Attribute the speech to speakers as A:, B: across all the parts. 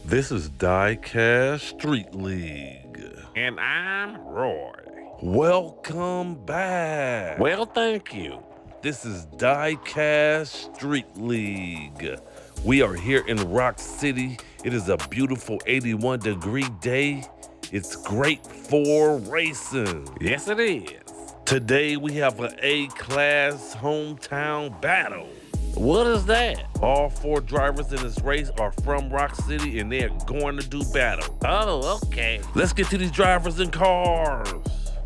A: This is Diecast Street League.
B: And I'm Roy.
A: Welcome back.
B: Well, thank you.
A: This is Diecast Street League. We are here in Rock City. It is a beautiful 81-degree day. It's great for racing.
B: Yes, it is.
A: Today we have an A-class hometown battle.
B: What is that?
A: All four drivers in this race are from Rock City and they're going to do battle.
B: Oh, okay.
A: Let's get to these drivers and cars.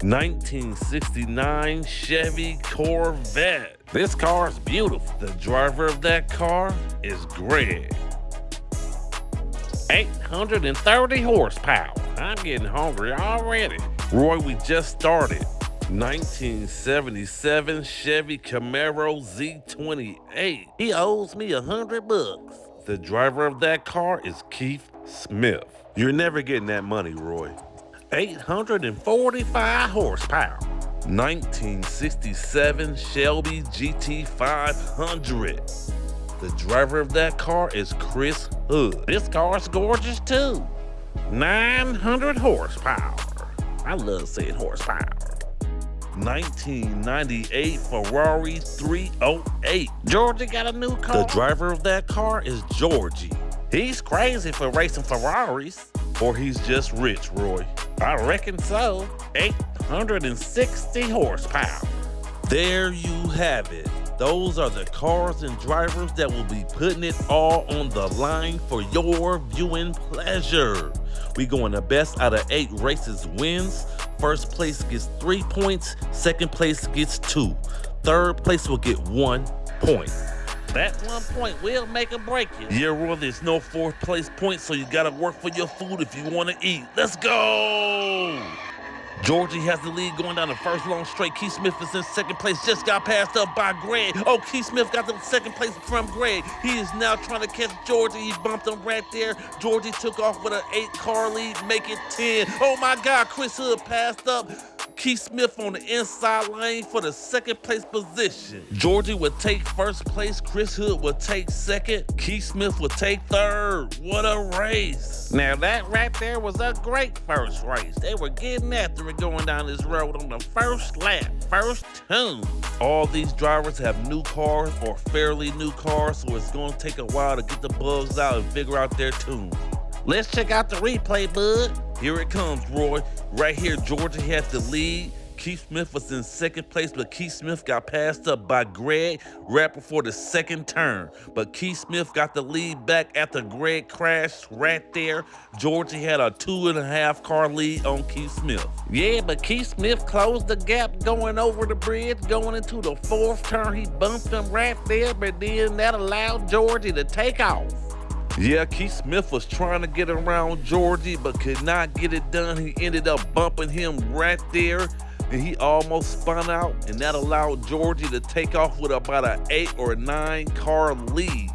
A: 1969 Chevy Corvette.
B: This car's beautiful.
A: The driver of that car is Greg.
B: 830 horsepower. I'm getting hungry already.
A: Roy, we just started. 1977 Chevy Camaro Z28.
B: He owes me $100.
A: The driver of that car is Keith Smith. You're never getting that money, Roy.
B: 845 horsepower.
A: 1967 Shelby GT500. The driver of that car is Chris Hood.
B: This car's gorgeous too. 900 horsepower. I love saying horsepower.
A: 1998 Ferrari 308.
B: Georgie got a new car.
A: The driver of that car is Georgie.
B: He's crazy for racing Ferraris.
A: Or he's just rich, Roy.
B: I reckon so. 860 horsepower.
A: There you have it. Those are the cars and drivers that will be putting it all on the line for your viewing pleasure. We going the best out of 8 races wins. First place gets 3 points. Second place gets 2. Third place will get 1 point.
B: That 1 point will make or break you.
A: Yeah, Roy, there's no 4th place point, so you gotta work for your food if you wanna eat. Let's go! Georgie has the lead going down the first long straight. Keith Smith is in second place, just got passed up by Greg. Oh, Keith Smith got the second place from Greg. He is now trying to catch Georgie. He bumped him right there. Georgie took off with an 8-car lead, make it 10. Oh my God, Chris Hood passed up Keith Smith on the inside lane for the second place position. Georgie would take first place. Chris Hood would take second. Keith Smith would take third. What a race.
B: Now that right there was a great first race. They were getting after it going down this road on the first lap, first tune.
A: All these drivers have new cars or fairly new cars, so it's gonna take a while to get the bugs out and figure out their tune.
B: Let's check out the replay, bud.
A: Here it comes, Roy. Right here, Georgia had the lead. Keith Smith was in second place, but Keith Smith got passed up by Greg right before the second turn. But Keith Smith got the lead back after Greg crashed right there. Georgia had a 2.5 car lead on Keith Smith.
B: Yeah, but Keith Smith closed the gap going over the bridge, going into the 4th turn. He bumped him right there, but then that allowed Georgie to take off.
A: Yeah, Keith Smith was trying to get around Georgie, but could not get it done. He ended up bumping him right there, and he almost spun out, and that allowed Georgie to take off with about an 8 or 9 car lead.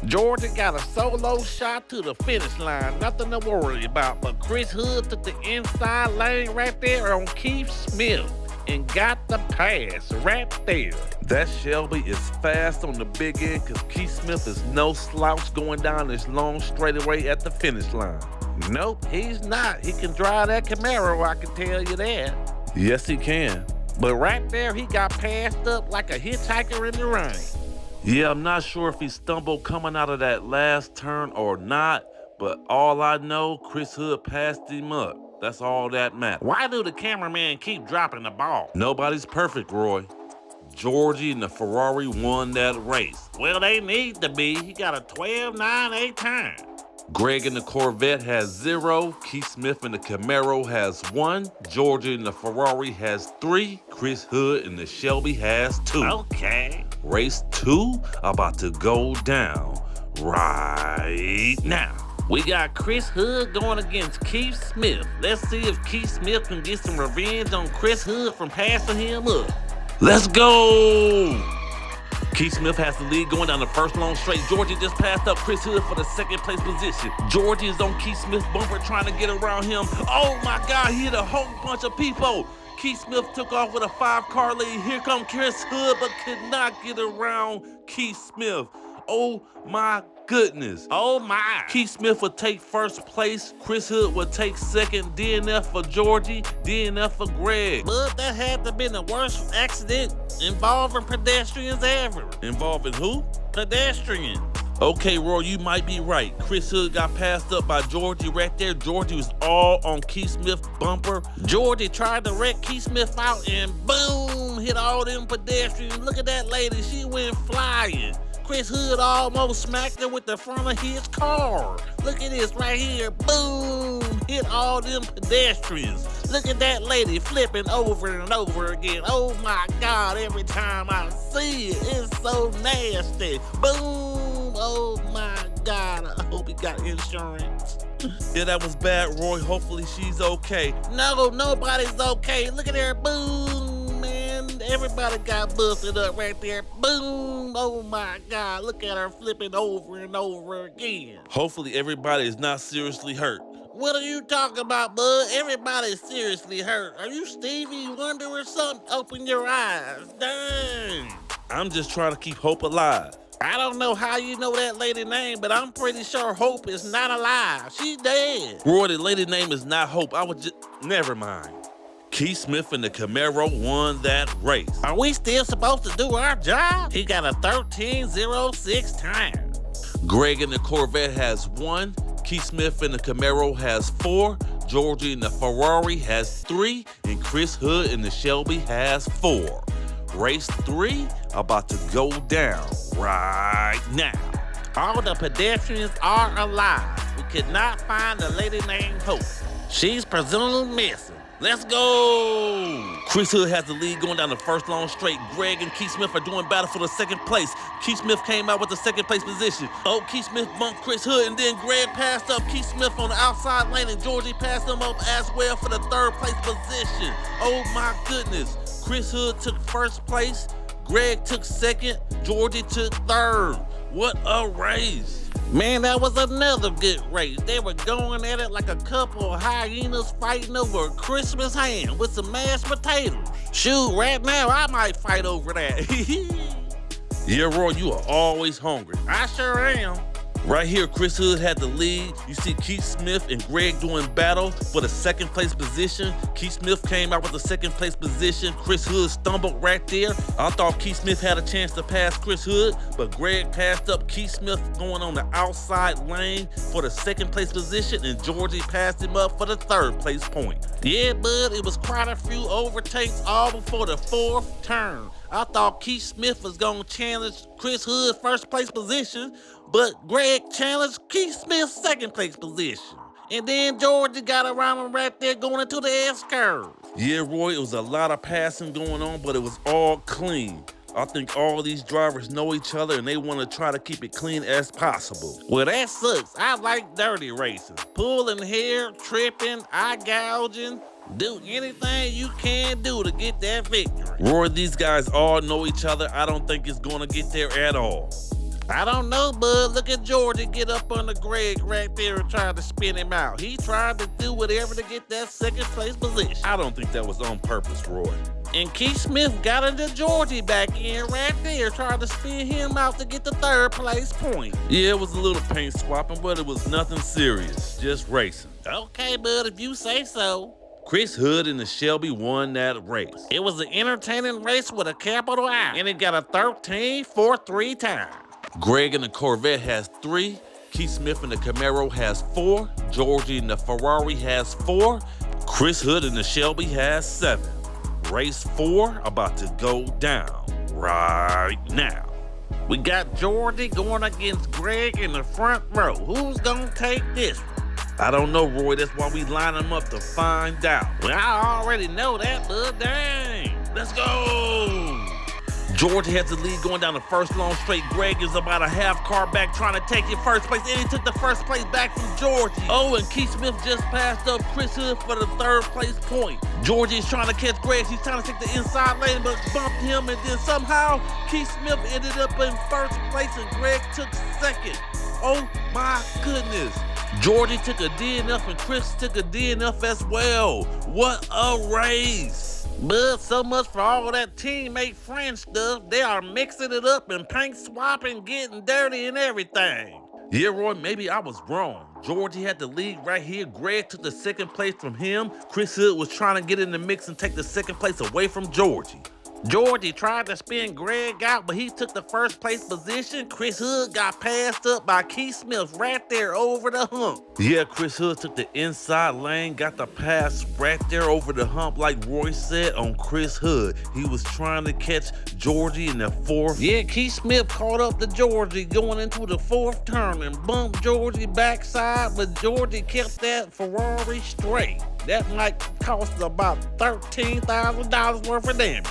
B: Georgia got a solo shot to the finish line, nothing to worry about, but Chris Hood took the inside lane right there on Keith Smith and got the pass right there.
A: That Shelby is fast on the big end because Keith Smith is no slouch going down this long straightaway at the finish line.
B: Nope, he's not. He can drive that Camaro, I can tell you that.
A: Yes, he can.
B: But right there, he got passed up like a hitchhiker in the rain.
A: Yeah, I'm not sure if he stumbled coming out of that last turn or not, but all I know, Chris Hood passed him up. That's all that matters.
B: Why do the cameraman keep dropping the ball?
A: Nobody's perfect, Roy. Georgie and the Ferrari won that race.
B: Well, they need to be. He got a 12.98 time.
A: Greg in the Corvette has 0. Keith Smith in the Camaro has 1. Georgia in the Ferrari has 3. Chris Hood in the Shelby has 2.
B: Okay.
A: Race 2 about to go down right now.
B: We got Chris Hood going against Keith Smith. Let's see if Keith Smith can get some revenge on Chris Hood from passing him up.
A: Let's go! Keith Smith has the lead going down the first long straight. Georgie just passed up Chris Hood for the second place position. Georgie is on Keith Smith's bumper trying to get around him. Oh my God, he hit a whole bunch of people. Keith Smith took off with a 5-car lead. Here comes Chris Hood, but could not get around Keith Smith. Oh my goodness.
B: Oh my.
A: Keith Smith would take first place. Chris Hood would take second. DNF for Georgie. DNF for Greg.
B: But that had to be the worst accident involving pedestrians ever.
A: Involving who?
B: Pedestrians.
A: Okay, Roy, you might be right. Chris Hood got passed up by Georgie right there. Georgie was all on Keith Smith's bumper.
B: Georgie tried to wreck Keith Smith out and boom, hit all them pedestrians. Look at that lady, she went flying. Chris Hood almost smacked her with the front of his car. Look at this right here, boom, hit all them pedestrians. Look at that lady flipping over and over again. Oh my God, every time I see it, it's so nasty. Boom, oh my God, I hope he got insurance.
A: Yeah, that was bad, Roy. Hopefully she's okay.
B: No, nobody's okay. Look at her, boom, man. Everybody got busted up right there. Boom, oh my God, look at her flipping over and over again.
A: Hopefully everybody is not seriously hurt.
B: What are you talking about, bud? Everybody's seriously hurt. Are you Stevie Wonder or something? Open your eyes. Dang.
A: I'm just trying to keep hope alive.
B: I don't know how you know that lady name, but I'm pretty sure Hope is not alive. She's dead.
A: Roy, the lady name is not Hope. I was just... Never mind. Keith Smith and the Camaro won that race.
B: Are we still supposed to do our job? He got a 13.06 time.
A: Greg in the Corvette has 1. Keith Smith in the Camaro has 4. Georgie in the Ferrari has 3. And Chris Hood in the Shelby has 4. Race 3 about to go down right now.
B: All the pedestrians are alive. We could not find the lady named Hope. She's presumed missing. Let's go!
A: Chris Hood has the lead going down the first long straight. Greg and Keith Smith are doing battle for the second place. Keith Smith came out with the second place position. Oh, Keith Smith bumped Chris Hood, and then Greg passed up Keith Smith on the outside lane, and Georgie passed him up as well for the third place position. Oh my goodness. Chris Hood took first place. Greg took second. Georgie took third. What a race.
B: Man, that was another good race. They were going at it like a couple of hyenas fighting over a Christmas ham with some mashed potatoes. Shoot, right now I might fight over that.
A: Yeah, Roy, you are always hungry.
B: I sure am.
A: Right here, Chris Hood had the lead. You see Keith Smith and Greg doing battle for the second place position. Keith Smith came out with the second place position. Chris Hood stumbled right there. I thought Keith Smith had a chance to pass Chris Hood, but Greg passed up Keith Smith going on the outside lane for the second place position, and Georgie passed him up for the third place point.
B: Yeah, bud, it was quite a few overtakes all before the fourth turn. I thought Keith Smith was gonna challenge Chris Hood's first place position, but Greg challenged Keith Smith's second place position. And then Georgie got around him right there going into the S-curve.
A: Yeah, Roy, it was a lot of passing going on, but it was all clean. I think all these drivers know each other and they want to try to keep it clean as possible.
B: Well, that sucks. I like dirty racing. Pulling hair, tripping, eye gouging. Do anything you can do to get that victory.
A: Roy, these guys all know each other. I don't think it's going to get there at all.
B: I don't know, bud. Look at Georgie get up under Greg right there and try to spin him out. He tried to do whatever to get that second place position.
A: I don't think that was on purpose, Roy.
B: And Keith Smith got into Georgie back in right there, trying to spin him out to get the third place point.
A: Yeah, it was a little paint swapping, but it was nothing serious, just racing.
B: Okay, bud, if you say so.
A: Chris Hood and the Shelby won that race.
B: It was an entertaining race with a capital I, and it got a 13.43 time.
A: Greg in the Corvette has 3. Keith Smith in the Camaro has 4. Georgie in the Ferrari has 4. Chris Hood in the Shelby has 7. Race 4 about to go down right now.
B: We got Georgie going against Greg in the front row. Who's gonna take this one?
A: I don't know, Roy. That's why we line them up to find out.
B: Well, I already know that, bud. Dang.
A: Let's go. Georgie has the lead going down the first long straight. Greg is about a half car back trying to take it first place, and he took the first place back from Georgie. Oh, and Keith Smith just passed up Chris Hood for the third place point. Georgie is trying to catch Greg. He's trying to take the inside lane, but bumped him, and then somehow Keith Smith ended up in first place, and Greg took second. Oh my goodness. Georgie took a DNF and Chris took a DNF as well. What a race.
B: But so much for all that teammate friend stuff. They are mixing it up and paint swapping, getting dirty and everything.
A: Yeah, Roy, maybe I was wrong. Georgie had the lead right here. Greg took the second place from him. Chris Hood was trying to get in the mix and take the second place away from Georgie.
B: Georgie tried to spin Greg out, but he took the first place position. Chris Hood got passed up by Keith Smith right there over the hump.
A: Yeah, Chris Hood took the inside lane, got the pass right there over the hump, like Roy said, on Chris Hood. He was trying to catch Georgie in the fourth.
B: Yeah, Keith Smith caught up to Georgie going into the fourth turn and bumped Georgie backside, but Georgie kept that Ferrari straight. That might cost about $13,000 worth of damage.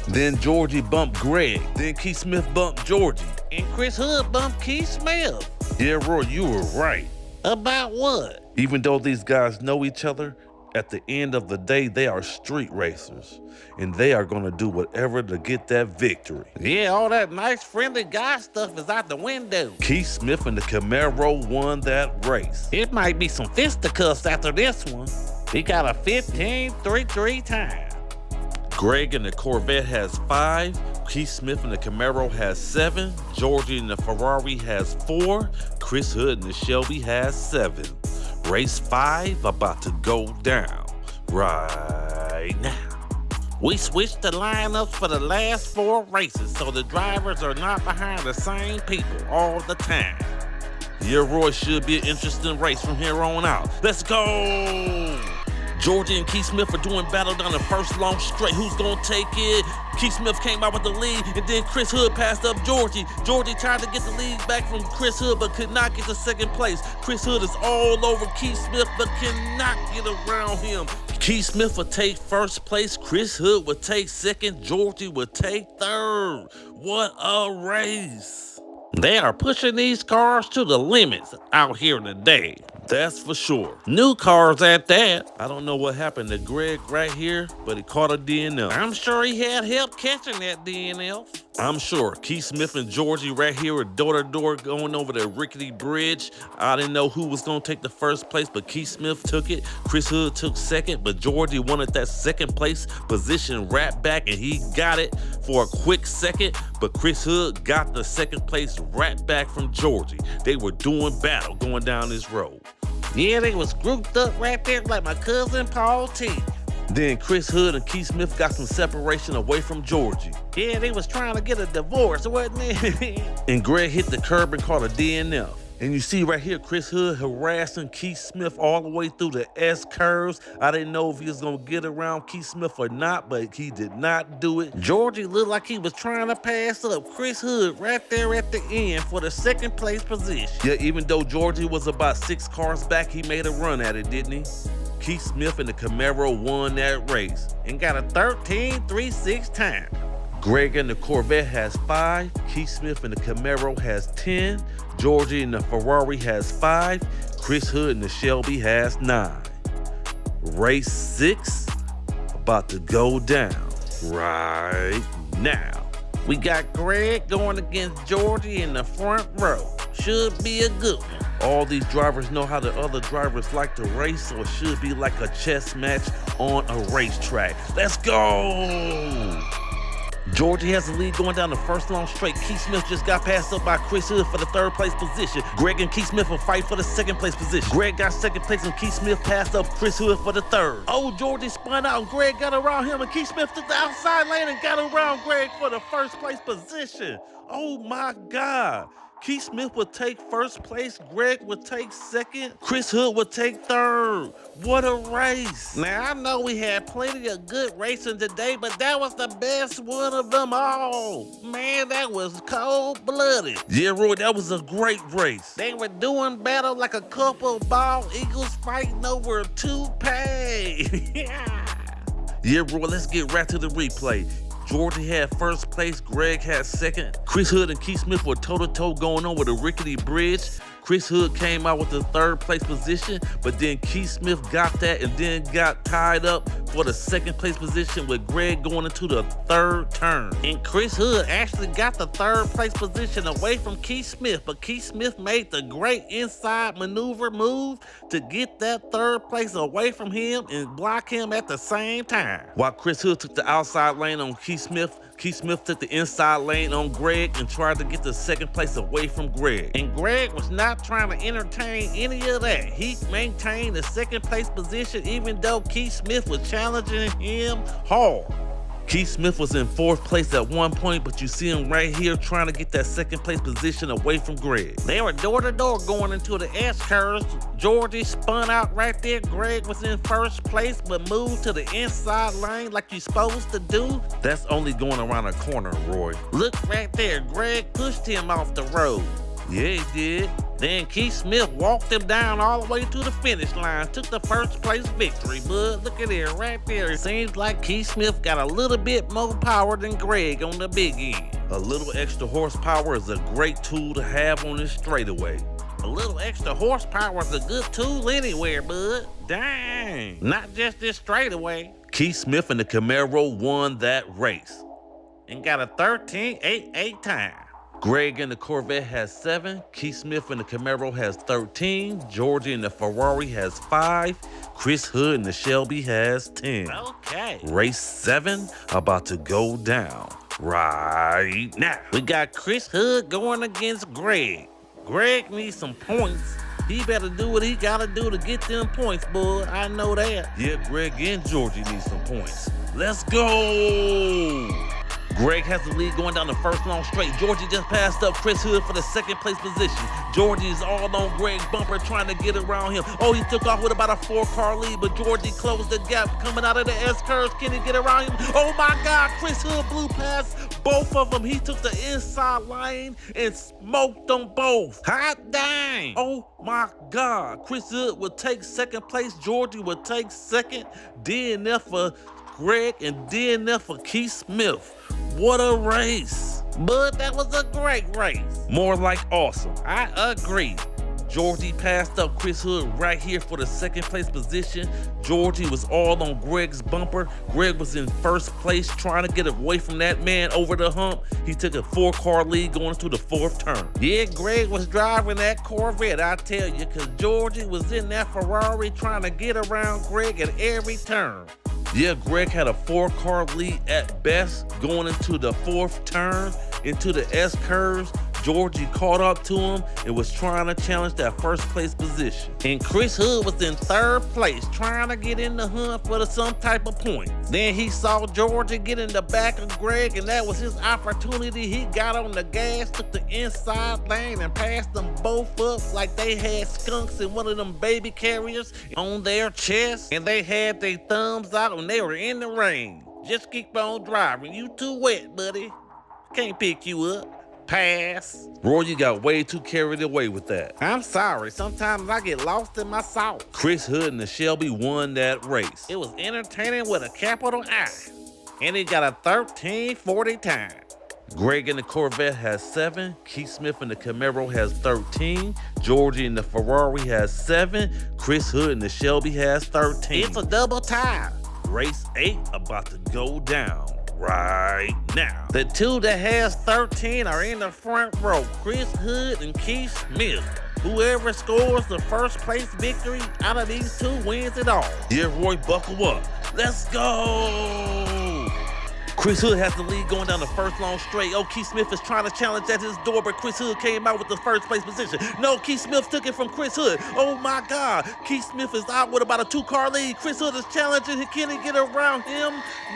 A: Then Georgie bumped Greg. Then Keith Smith bumped Georgie.
B: And Chris Hood bumped Keith Smith.
A: Yeah, Roy, you were right.
B: About what?
A: Even though these guys know each other, at the end of the day, they are street racers. And they are going to do whatever to get that victory.
B: Yeah, all that nice friendly guy stuff is out the window.
A: Keith Smith and the Camaro won that race.
B: It might be some fisticuffs after this one. He got a 15-3-3 time.
A: Greg in the Corvette has 5, Keith Smith in the Camaro has 7, Georgie in the Ferrari has 4, Chris Hood in the Shelby has 7. Race 5 about to go down right now.
B: We switched the lineups for the last 4 races, so the drivers are not behind the same people all the time.
A: Yeah, Roy, should be an interesting race from here on out. Let's go! Georgie and Keith Smith are doing battle down the first long straight. Who's gonna take it? Keith Smith came out with the lead, and then Chris Hood passed up Georgie. Georgie tried to get the lead back from Chris Hood, but could not get to second place. Chris Hood is all over Keith Smith, but cannot get around him. Keith Smith would take first place. Chris Hood would take second. Georgie would take third. What a race.
B: They are pushing these cars to the limits out here today.
A: That's for sure.
B: New cars at that.
A: I don't know what happened to Greg right here, but he caught a DNF.
B: I'm sure he had help catching that DNF.
A: I'm sure. Keith Smith and Georgie right here are door-to-door going over the rickety bridge. I didn't know who was going to take the first place, but Keith Smith took it. Chris Hood took second, but Georgie wanted that second place position right back, and he got it for a quick second, but Chris Hood got the second place right back from Georgie. They were doing battle going down this road.
B: Yeah, they was grouped up right there like my cousin Paul T.
A: Then Chris Hood and Keith Smith got some separation away from Georgie.
B: Yeah, they was trying to get a divorce, wasn't it?
A: And Greg hit the curb and caught a DNF. And you see right here, Chris Hood harassing Keith Smith all the way through the S curves. I didn't know if he was gonna get around Keith Smith or not, but he did not do it.
B: Georgie looked like he was trying to pass up Chris Hood right there at the end for the second place position.
A: Yeah, even though Georgie was about 6 cars back, he made a run at it, didn't he? Keith Smith and the Camaro won that race
B: and got a 13-3-6 time.
A: Greg in the Corvette has 5, Keith Smith in the Camaro has 10, Georgie in the Ferrari has 5, Chris Hood in the Shelby has 9. Race 6 about to go down right now.
B: We got Greg going against Georgie in the front row. Should be a good one.
A: All these drivers know how the other drivers like to race, so it should be like a chess match on a racetrack. Let's go! Georgie has the lead going down the first long straight. Keith Smith just got passed up by Chris Hood for the 3rd place position. Greg and Keith Smith will fight for the 2nd place position. Greg got 2nd place and Keith Smith passed up Chris Hood for the 3rd. Oh, Georgie spun out and Greg got around him and Keith Smith took the outside lane and got around Greg for the 1st place position. Oh my God. Keith Smith would take 1st place, Greg would take 2nd, Chris Hood would take 3rd. What a race.
B: Now, I know we had plenty of good racing today, but that was the best one of them all. Man, that was cold-blooded.
A: Yeah, Roy, that was a great race.
B: They were doing battle like a couple bald eagles fighting over a toupee.
A: Yeah, Roy, let's get right to the replay. Georgie had 1st place, Greg had 2nd. Chris Hood and Keith Smith were toe-to-toe going over the rickety bridge. Chris Hood came out with the 3rd place position, but then Keith Smith got that and then got tied up for the 2nd place position with Greg going into the 3rd turn.
B: And Chris Hood actually got the 3rd place position away from Keith Smith, but Keith Smith made the great inside maneuver move to get that 3rd place away from him and block him at the same time.
A: While Chris Hood took the outside lane on Keith Smith, Keith Smith took the inside lane on Greg and tried to get the second place away from Greg.
B: And Greg was not trying to entertain any of that. He maintained the second place position even though Keith Smith was challenging him hard.
A: Keith Smith was in 4th place at one point, but you see him right here trying to get that second place position away from Greg.
B: They were door to door going into the S-curves. Georgie spun out right there. Greg was in 1st place, but moved to the inside lane like you're supposed to do.
A: That's only going around a corner, Roy.
B: Look right there. Greg pushed him off the road.
A: Yeah, he did.
B: Then Keith Smith walked him down all the way to the finish line, took the 1st place victory, bud. Look at it right there. It seems like Keith Smith got a little bit more power than Greg on the big end.
A: A little extra horsepower is a great tool to have on this straightaway.
B: A little extra horsepower is a good tool anywhere, bud. Dang. Not just this straightaway.
A: Keith Smith and the Camaro won that race
B: and got a 13.88 time.
A: Greg in the Corvette has 7, Keith Smith in the Camaro has 13, Georgie in the Ferrari has 5, Chris Hood in the Shelby has 10.
B: Okay.
A: Race 7 about to go down right now.
B: We got Chris Hood going against Greg. Greg needs some points. He better do what he gotta do to get them points, boy. I know that.
A: Yeah, Greg and Georgie need some points. Let's go! Greg has the lead going down the first long straight. Georgie just passed up Chris Hood for the second place position. Georgie is all on Greg's bumper trying to get around him. Oh, he took off with about a 4-car lead, but Georgie closed the gap coming out of the S-curves. Can he get around him? Oh my God, Chris Hood blew past both of them. He took the inside lane and smoked them both.
B: Hot dang.
A: Oh my God, Chris Hood will take second place. Georgie will take second. DNF for Greg and DNF for Keith Smith. What a race.
B: But that was a great race.
A: More like awesome.
B: I agree.
A: Georgie passed up Chris Hood right here for the second place position. Georgie was all on Greg's bumper. Greg was in 1st place trying to get away from that man over the hump. He took a 4-car lead going into the 4th turn.
B: Yeah, Greg was driving that Corvette, I tell you, because Georgie was in that Ferrari trying to get around Greg at every turn.
A: Yeah, Greg had a 4-car lead at best going into the 4th turn, into the S-curves. Georgie caught up to him and was trying to challenge that 1st place position.
B: And Chris Hood was in 3rd place trying to get in the hunt for some type of point. Then he saw Georgie get in the back of Greg, and that was his opportunity. He got on the gas, took the inside lane, and passed them both up like they had skunks in one of them baby carriers on their chest, and they had their thumbs out and they were in the rain. Just keep on driving. You too wet, buddy. Can't pick you up. Pass.
A: Roy, you got way too carried away with that.
B: I'm sorry. Sometimes I get lost in my sauce.
A: Chris Hood and the Shelby won that race.
B: It was entertaining with a capital I. And he got a 13.40 time.
A: Greg in the Corvette has 7, Keith Smith in the Camaro has 13, Georgie in the Ferrari has 7, Chris Hood in the Shelby has 13.
B: It's a double tie.
A: Race 8 about to go down right now.
B: The two that has 13 are in the front row, Chris Hood and Keith Smith. Whoever scores the 1st place victory out of these two wins it all.
A: Yeah, Roy, buckle up. Let's go! Chris Hood has the lead going down the first long straight. Oh, Keith Smith is trying to challenge at his door, but Chris Hood came out with the 1st place position. No, Keith Smith took it from Chris Hood. Oh my God, Keith Smith is out with about a 2-car lead. Chris Hood is challenging. Can he get around him?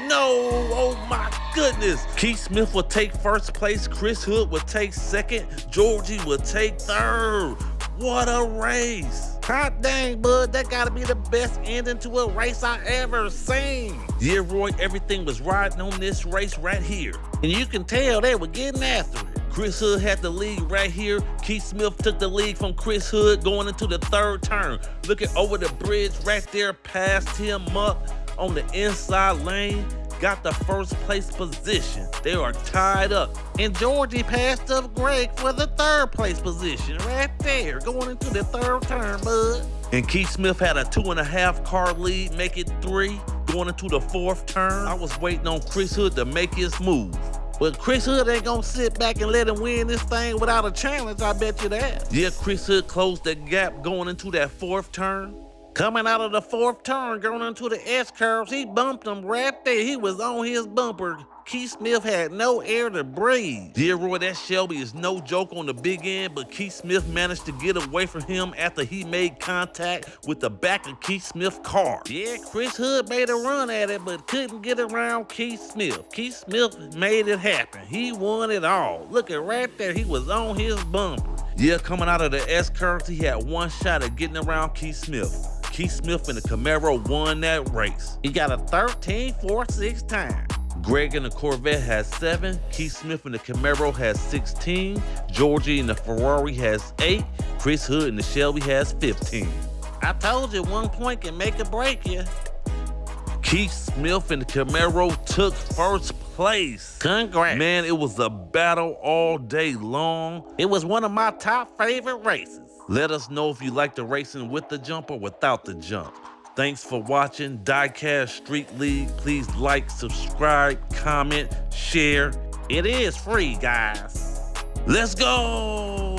A: No, oh my goodness. Keith Smith will take 1st place. Chris Hood will take 2nd. Georgie will take 3rd. What a race.
B: Hot dang, bud, that gotta be the best ending to a race I ever seen.
A: Yeah, Roy, everything was riding on this race right here.
B: And you can tell they were getting after it.
A: Chris Hood had the lead right here. Keith Smith took the lead from Chris Hood going into the 3rd turn. Looking over the bridge right there, passed him up on the inside lane. Got the 1st place position. They are tied up.
B: And Georgie passed up Greg for the 3rd place position right there, going into the 3rd turn, bud.
A: And Keith Smith had a 2.5-car lead, make it 3, going into the 4th turn. I was waiting on Chris Hood to make his move.
B: But Chris Hood ain't gonna sit back and let him win this thing without a challenge, I bet you that.
A: Yeah, Chris Hood closed the gap going into that 4th turn.
B: Coming out of the fourth turn, going into the S-curves, he bumped him right there. He was on his bumper. Keith Smith had no air to breathe.
A: Yeah, Roy, that Shelby is no joke on the big end, but Keith Smith managed to get away from him after he made contact with the back of Keith Smith's car.
B: Yeah, Chris Hood made a run at it, but couldn't get around Keith Smith. Keith Smith made it happen. He won it all. Look at right there, he was on his bumper.
A: Yeah, coming out of the S-curves, he had one shot at getting around Keith Smith. Keith Smith in the Camaro won that race.
B: He got a 13.46 time.
A: Greg in the Corvette has 7, Keith Smith in the Camaro has 16, Georgie in the Ferrari has 8, Chris Hood in the Shelby has 15.
B: I told you 1 point can make or break you.
A: Keith Smith in the Camaro took first place.
B: Congrats.
A: Man, it was a battle all day long.
B: It was one of my top favorite races.
A: Let us know if you like the racing with the jump or without the jump. Thanks for watching Diecast Street League. Please like, subscribe, comment, share.
B: It is free, guys.
A: Let's go!